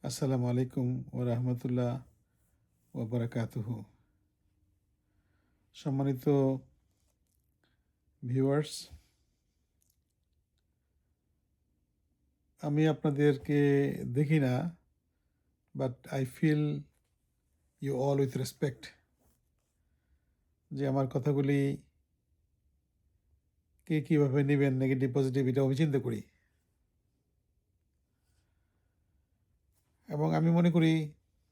আসসালামু আলাইকুম ওয়া রাহমাতুল্লাহ ওয়া বারাকাতুহু। সম্মানিত ভিউয়ার্স, আমি আপনাদেরকে দেখি না, but I feel you all with respect. যে আমার কথাগুলি কে কীভাবে নেবেন, নেগেটিভ পজিটিভ, এটা আমি চিন্তা করি। এবং আমি মনে করি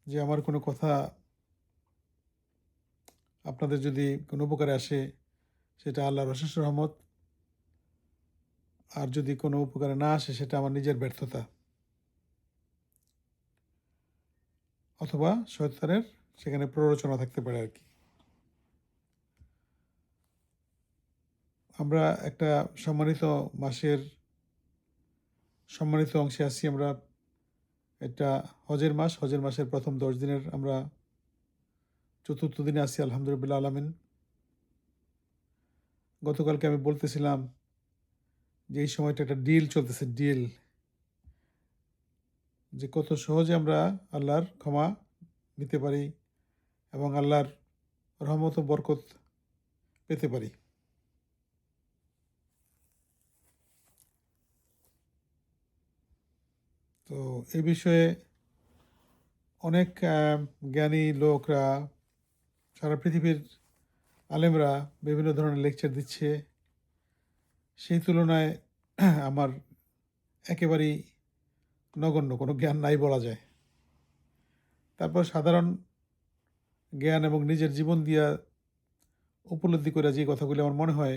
যে আমার কোনো কথা আপনাদের যদি কোনো উপকারে আসে, সেটা আল্লাহর অশেষ রহমত। আর যদি কোনো উপকারে না আসে, সেটা আমার নিজের ব্যর্থতা অথবা শয়তানের সেখানে প্ররোচনা থাকতে পারে আর কি। আমরা একটা সম্মানিত মাসের সম্মানিত অংশে আছি আমরা। এটা হজের মাস। হজের মাসের প্রথম ১০ দিনের আমরা চতুর্থ দিনে আছি, আলহামদুলিল্লাহ আলামিন। গতকালকে আমি বলতেছিলাম যে এই সময়টা একটা ডিল চলতেছে, ডিল। যে কত সহজে আমরা আল্লাহর ক্ষমা নিতে পারি এবং আল্লাহর রহমত ও বরকত পেতে পারি। তো এই বিষয়ে অনেক জ্ঞানী লোকরা, সারা পৃথিবীর আলেমরা বিভিন্ন ধরনের লেকচার দিচ্ছে। সেই তুলনায় আমার একেবারেই নগণ্য, কোনো জ্ঞান নাই বলা যায়। তারপর সাধারণ জ্ঞান এবং নিজের জীবন দিয়া উপলব্ধি করে যে কথাগুলি আমার মনে হয়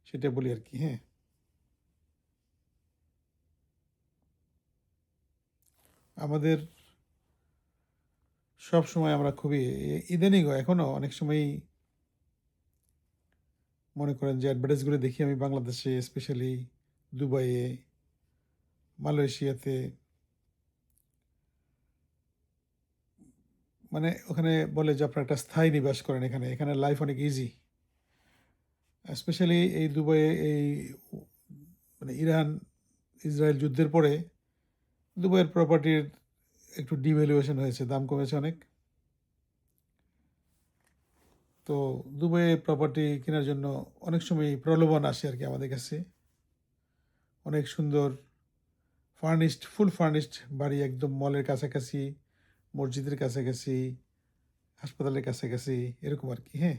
সেটা বলি আর কি। হ্যাঁ, আমাদের সব সময় আমরা খুবই ইদানিংও এখনও অনেক সময়ই মনে করেন যে অ্যাডভার্টাইজগুলো দেখি আমি বাংলাদেশে, স্পেশালি দুবাইয়ে, মালয়েশিয়াতে, মানে ওখানে বলে যে আপনারা একটা স্থায়ী নিবাস করেন এখানে, এখানে লাইফ অনেক ইজি। স্পেশালি এই দুবাইয়ে এই মানে ইরান ইসরায়েল যুদ্ধের পরে দুবাইয়ের প্রপার্টির একটু ডিভ্যালুয়েশন হয়েছে, দাম কমেছে অনেক। তো দুবাইয়ে প্রপার্টি কেনার জন্য অনেক সময় প্রলোভন আসে আর কি আমাদের কাছে। অনেক সুন্দর ফার্নিশড, ফুল ফার্নিশড বাড়ি, একদম মলের কাছাকাছি, মসজিদের কাছাকাছি, হাসপাতালের কাছাকাছি, এরকম আর কি। হ্যাঁ,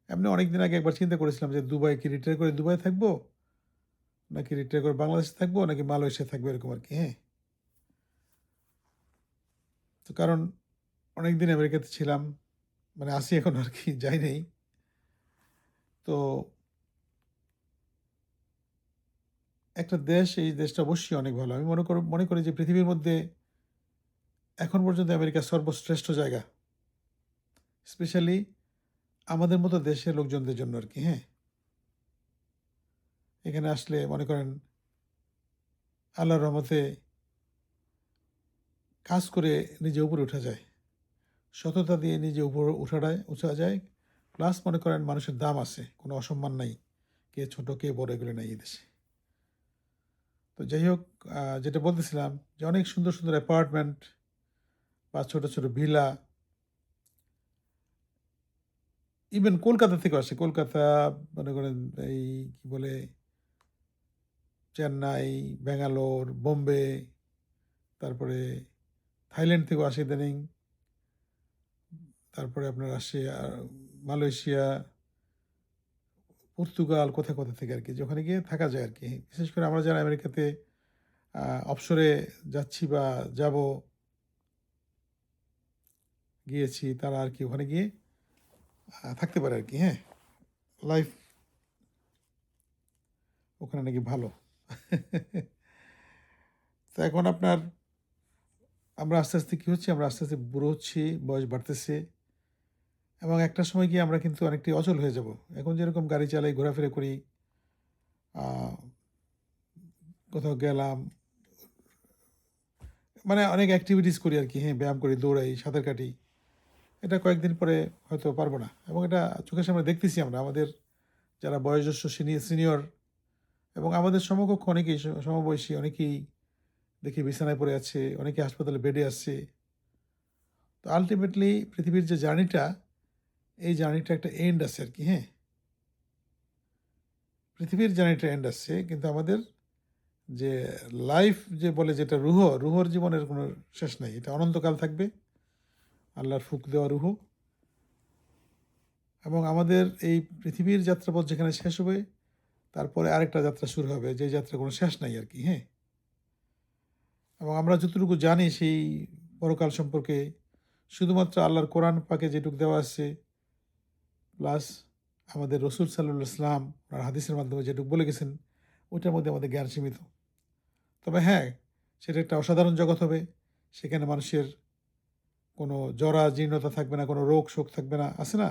এমনি অনেক দিন আগে একবার চিন্তা করেছিলাম যে দুবাই কি রিটায়ার করে দুবাই থাকবো, নাকি রিটায়ার করে বাংলাদেশে থাকবো, নাকি মালয়েশিয়া থাকবো, এরকম আর কি। হ্যাঁ, তো কারণ অনেক দিন আমেরিকাতে ছিলাম, মানে আসি এখন আর কি, যাই নেই। তো একটা দেশ, এই দেশটা অবশ্যই অনেক ভালো। আমি মনে করি যে পৃথিবীর মধ্যে এখন পর্যন্ত আমেরিকা সর্বশ্রেষ্ঠ জায়গা। স্পেশালি আমাদের মতো দেশের লোকজনদের জন্য আর কি। হ্যাঁ, এখানে আসলে মনে করেন আল্লাহর রহমতে কাজ করে নিজে উপরে উঠা যায়। সততা দিয়ে নিজে উপরে উঠা যায়। প্লাস মনে করেন মানুষের দাম আছে, কোনো অসম্মান নাই। কে ছোট কে বড় এগুলো নাই এই দেশে। তো যাই হোক, যেটা বলতেছিলাম যে অনেক সুন্দর সুন্দর অ্যাপার্টমেন্ট বা ছোট ছোট ভিলা, ইভেন কলকাতা থেকেও আসে। কলকাতা, মনে করেন এই কি বলে, চেন্নাই, ব্যাঙ্গালোর, বোম্বে, তারপরে থাইল্যান্ড থেকেও আসে ইদানিং। তারপরে আপনার আসে মালয়েশিয়া, পর্তুগাল, কোথা কোথা থেকে আর কি, যে ওখানে গিয়ে থাকা যায় আর কি। বিশেষ করে আমরা যারা আমেরিকাতে অবসরে যাচ্ছি বা যাব, গিয়েছি, তারা আর কি ওখানে গিয়ে থাকতে পারে আর কি। হ্যাঁ, লাইফ ওখানে নাকি ভালো। তো এখন আপনার আমরা আস্তে আস্তে কী হচ্ছে, আমরা আস্তে আস্তে বুড়ো হচ্ছি, বয়স বাড়তেছে, এবং একটা সময় গিয়ে আমরা কিন্তু অনেকটাই অচল হয়ে যাব। এখন যেরকম গাড়ি চালাই, ঘোরাফেরা করি, কোথাও গেলাম, মানে অনেক অ্যাক্টিভিটিস করি আর কি। হ্যাঁ, ব্যায়াম করি, দৌড়াই, সাঁতার কাটি। এটা কয়েকদিন পরে হয়তো পারবো না, এবং এটা চোখের সামনে দেখতেছি আমরা। আমাদের যারা বয়োজ্যেষ্ঠ সিনিয়র এবং আমাদের সমকক্ষ অনেকেই, সমবয়সী অনেকেই দেখি বিছানায় পড়ে আছে, অনেকে হাসপাতালে বেডে আসছে। তো আল্টিমেটলি পৃথিবীর যে জার্নিটা, এই জার্নিটা একটা এন্ড আছে আরকি, হ্যাঁ? পৃথিবীর জার্নিটা এন্ড আছে। কিন্তু আমাদের যে লাইফ যে বলে যেটা রুহর জীবনের কোনো শেষ নাই। এটা অনন্তকাল থাকবে। আল্লাহর ফুঁক দেওয়া রুহ। এবং আমাদের এই পৃথিবীর যাত্রাপথ যেখানে শেষ হবে, তারপরে আরেকটা যাত্রা শুরু হবে, যে যাত্রার কোনো শেষ নাই আরকি, হ্যাঁ? এবং আমরা যতটুকু জানি সেই পরকাল সম্পর্কে শুধুমাত্র আল্লাহর কোরআন পাকে যেটুকু দেওয়া আছে, প্লাস আমাদের রসুল সাল্লাল্লাহু আলাইহি ওয়াসাল্লাম ওনার হাদিসের মাধ্যমে যেটুকু বলে গেছেন, ওইটার মধ্যে আমাদের জ্ঞান সীমিত। তবে হ্যাঁ, সেটা একটা অসাধারণ জগৎ হবে। সেখানে মানুষের কোনো জরা জীর্ণতা থাকবে না, কোনো রোগ শোক থাকবে না। আছে না?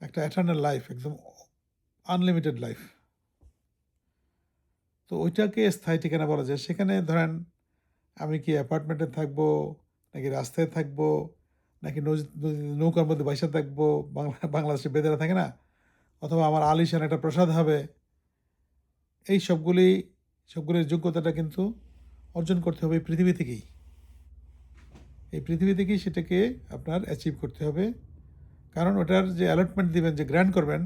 একটা এটার্নাল লাইফ, একদম আনলিমিটেড লাইফ। তো ওইটাকে স্থায়ী ঠিকানা বলা যায়। সেখানে ধরেন আমি কি অ্যাপার্টমেন্টে থাকবো, নাকি রাস্তায় থাকবো, নাকি নৌকার মধ্যে বাইসা থাকবো, বাংলাদেশে বেদেরা থাকে না? অথবা আমার আলিশান একটা প্রাসাদ হবে। এই সবগুলির যোগ্যতাটা কিন্তু অর্জন করতে হবে এই পৃথিবী থেকেই। এই পৃথিবী থেকেই সেটাকে আপনার অ্যাচিভ করতে হবে। কারণ ওটার যে অ্যালটমেন্ট দিবেন, যে গ্র্যান্ট করবেন,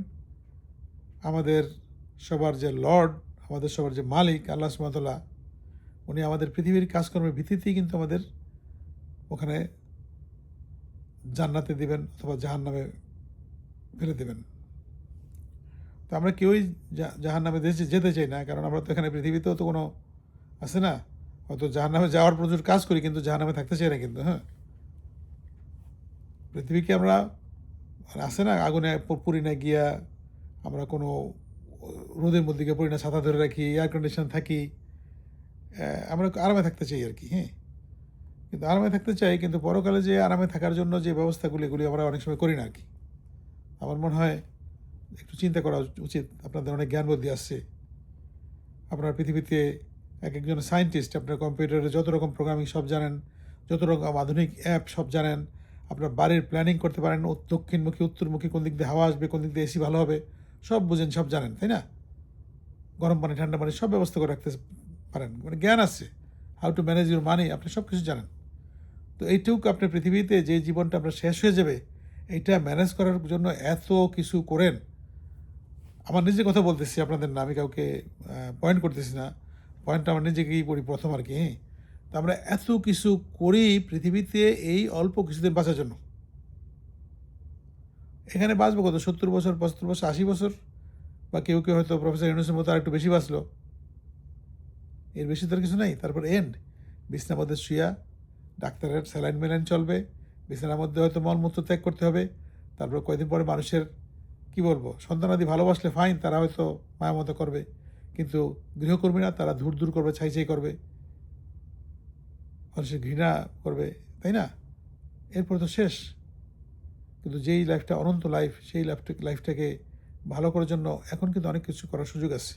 আমাদের সবার যে লর্ড, আমাদের সবার যে মালিক আল্লাহ সুবহানাহু ওয়া তাআলা, উনি আমাদের পৃথিবীর কাজকর্মের ভিত্তিতেই কিন্তু আমাদের ওখানে জান্নাতে দিবেন অথবা জাহান্নামে ফেলে দেবেন। তো আমরা কেউই জাহান্নামে যেতে চাই না, কারণ আমরা তো এখানে পৃথিবীতেও তো কোনো আছে না, হয়তো জাহান্নামে যাওয়ার প্রচুর কাজ করি, কিন্তু জাহান্নামে থাকতে চাই না কিন্তু, হ্যাঁ? পৃথিবীকে আমরা আছে না, আগুনে পুড়ি না গিয়া, আমরা কোনো রোদের মধ্যে গিয়ে পড়ি না, ছাতা ধরে রাখি, এয়ার কন্ডিশন থাকি, আমরা আরামে থাকতে চাই আর কি, হ্যাঁ? কিন্তু আরামে থাকতে চাই, কিন্তু পরকালে যে আরামে থাকার জন্য যে ব্যবস্থাগুলি, এগুলি আমরা অনেক সময় করি না আর কি। আমার মনে হয় একটু চিন্তা করা উচিত। আপনাদের অনেক জ্ঞান বুদ্ধি আসছে। আপনার পৃথিবীতে একজন সায়েন্টিস্ট, আপনার কম্পিউটারে যত রকম প্রোগ্রামিং সব জানেন, যত রকম আধুনিক অ্যাপ সব জানেন, আপনার বাড়ির প্ল্যানিং করতে পারেন, দক্ষিণমুখী উত্তরমুখী কোন দিক দিয়ে হাওয়া আসবে, কোন দিক দিয়ে এসি ভালো হবে, সব বুঝেন, সব জানেন, তাই না? গরম পানি ঠান্ডা পানি সব ব্যবস্থা করে রাখতে পারেন, মানে জ্ঞান আছে। হাউ টু ম্যানেজ ইউর মানি, আপনি সব কিছু জানেন। তো এইটুকু আপনার পৃথিবীতে যে জীবনটা আপনার শেষ হয়ে যাবে, এইটা ম্যানেজ করার জন্য এত কিছু করেন। আমার নিজের কথা বলতেছি, আপনাদের না, আমি কাউকে পয়েন্ট করতেছি না। পয়েন্টটা আমার নিজেকেই করি প্রথম আর কি, হ্যাঁ? তো আমরা এত কিছু করি পৃথিবীতে এই অল্প কিছুদিন বাঁচার জন্য। এখানে বাঁচবো কত, 70 বছর, 75 বছর, 80 বছর, বা কেউ কেউ হয়তো প্রফেসর ইউনূসের মতো আর একটু বেশি বাঁচলো। এর বেশি তো আর কিছু নাই। তারপর এন্ড। বিছানার মধ্যে শুয়া ডাক্তারের স্যালাইন মেলাইন চলবে, বিছানার মধ্যে হয়তো মলমূত্র ত্যাগ করতে হবে। তারপর কয়েকদিন পরে মানুষের কি বলবো, সন্তানাদি ভালোবাসলে ফাইন, তারা হয়তো মায়া মতো করবে, কিন্তু গৃহকর্মীরা তারা ধুর ধুর করবে, ছাই ছাই করবে, মানুষের ঘৃণা করবে, তাই না? এরপর তো শেষ। কিন্তু যেই লাইফটা অনন্ত লাইফ, সেই লাইফটাকে ভালো করার জন্য এখন কিন্তু অনেক কিছু করার সুযোগ আছে।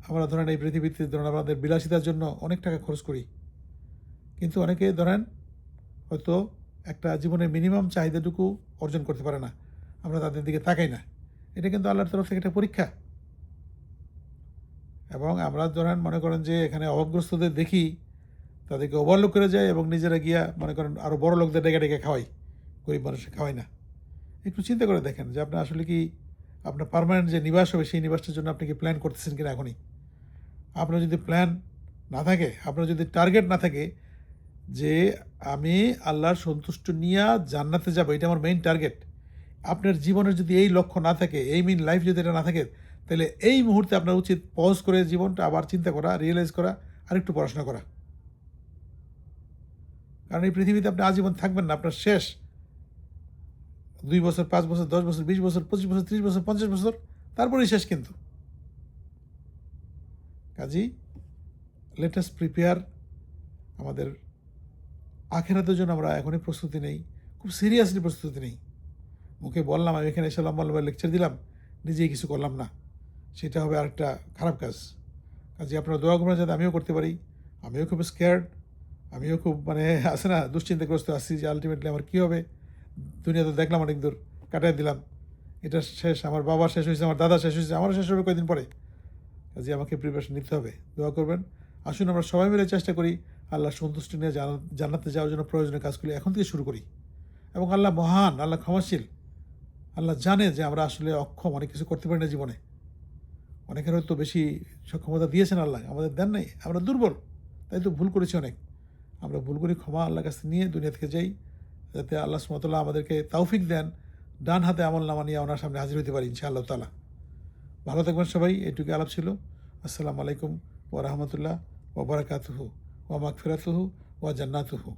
আমরা ধরেন এই পৃথিবীতে ধরেন আমাদের বিলাসিতার জন্য অনেক টাকা খরচ করি, কিন্তু অনেকে ধরেন হয়তো একটা জীবনের মিনিমাম চাহিদাটুকু অর্জন করতে পারে না, আমরা তাদের দিকে তাকাই না। এটা কিন্তু আল্লাহর তরফ থেকে একটা পরীক্ষা। এবং আমরা ধরেন মনে করেন যে এখানে অভাবগ্রস্তদের দেখি, তাদেরকে ওভারলোক করে যায় এবং নিজেরা গিয়া মনে করেন আরও বড় লোকদের ডেকে ডেকে খাওয়াই, গরিব মানুষকে খাওয়াই না। একটু চিন্তা করে দেখেন যে আপনার আসলে কি আপনার পার্মানেন্ট যে নিবাস হবে, সেই নিবাসটার জন্য আপনি কি প্ল্যান করতেছেন কিনা এখনই? আপনার যদি প্ল্যান না থাকে, আপনার যদি টার্গেট না থাকে যে আমি আল্লাহর সন্তুষ্ট নিয়ে জান্নাতে যাবো, এটা আমার মেইন টার্গেট, আপনার জীবনের যদি এই লক্ষ্য না থাকে, এই মেইন লাইফ যদি এটা না থাকে, তাহলে এই মুহূর্তে আপনার উচিত পজ করে জীবনটা আবার চিন্তা করা, রিয়েলাইজ করা, আর একটু পড়াশোনা করা। কারণ এই পৃথিবীতে আপনি আজীবন থাকবেন না, আপনার শেষ 2 বছর, 5 বছর, 10 বছর, 20 বছর, 25 বছর, 30 বছর, 50 বছর, তারপরেই শেষ কিন্তু। কাজেই লেট আস প্রিপেয়ার আমাদের আখেরাতের জন্য। আমরা এখনই প্রস্তুতি নেই, খুব সিরিয়াসলি প্রস্তুতি নেই। মুখে বললাম, আমি এখানে এসে লম্বা লম্বা লেকচার দিলাম, নিজেই কিছু করলাম না, সেটা হবে আরেকটা খারাপ কাজ। কাজে আপনারা দোয়া করবেন যাতে আমিও করতে পারি। আমিও খুব স্কেয়ার্ড, আমিও খুব মানে আছে না, দুশ্চিন্তাগ্রস্ত আসছি যে আলটিমেটলি আমার কী হবে। দুনিয়াতে দেখলাম অনেক দূর, কাটাই দিলাম, এটা শেষ, আমার বাবা শেষ হয়েছে, আমার দাদা শেষ হয়েছে, আমারও শেষ হবে কয়েকদিন পরে। কাজে আমাকে প্রিপারেশন নিতে হবে। দোয়া করবেন আসুন আমরা সবাই মিলে চেষ্টা করি আল্লাহর সন্তুষ্টি নিয়ে জান্নাতে যাওয়ার জন্য প্রয়োজনীয় কাজগুলি এখন থেকে শুরু করি। এবং আল্লাহ মহান, আল্লাহ ক্ষমাশীল। আল্লাহ জানে যে আমরা আসলে অক্ষম, অনেক কিছু করতে পারি না জীবনে। অনেকের হয়তো বেশি সক্ষমতা দিয়েছেন আল্লাহ, আমাদের দেন নাই। আমরা দুর্বল, তাই তো ভুল করেছি অনেক। আমরা ভুল করি, ক্ষমা আল্লাহর কাছে নিয়ে দুনিয়া থেকে যাই, যাতে আল্লাহ সুবহানাহু ওয়া তাআলা আমাদেরকে তৌফিক দেন ডান হাতে আমলনামা নিয়ে ওনার সামনে হাজির হতে পারি ইনশাআল্লাহ তাআলা। ভালো থাকবেন সবাই। এইটুকু আলাপ ছিল। আসসালামু আলাইকুম ওয়া রাহমাতুল্লাহ ওয়া বারাকাতুহু ওয়া মাগফিরাতুহু ওয়া জান্নাতুহু।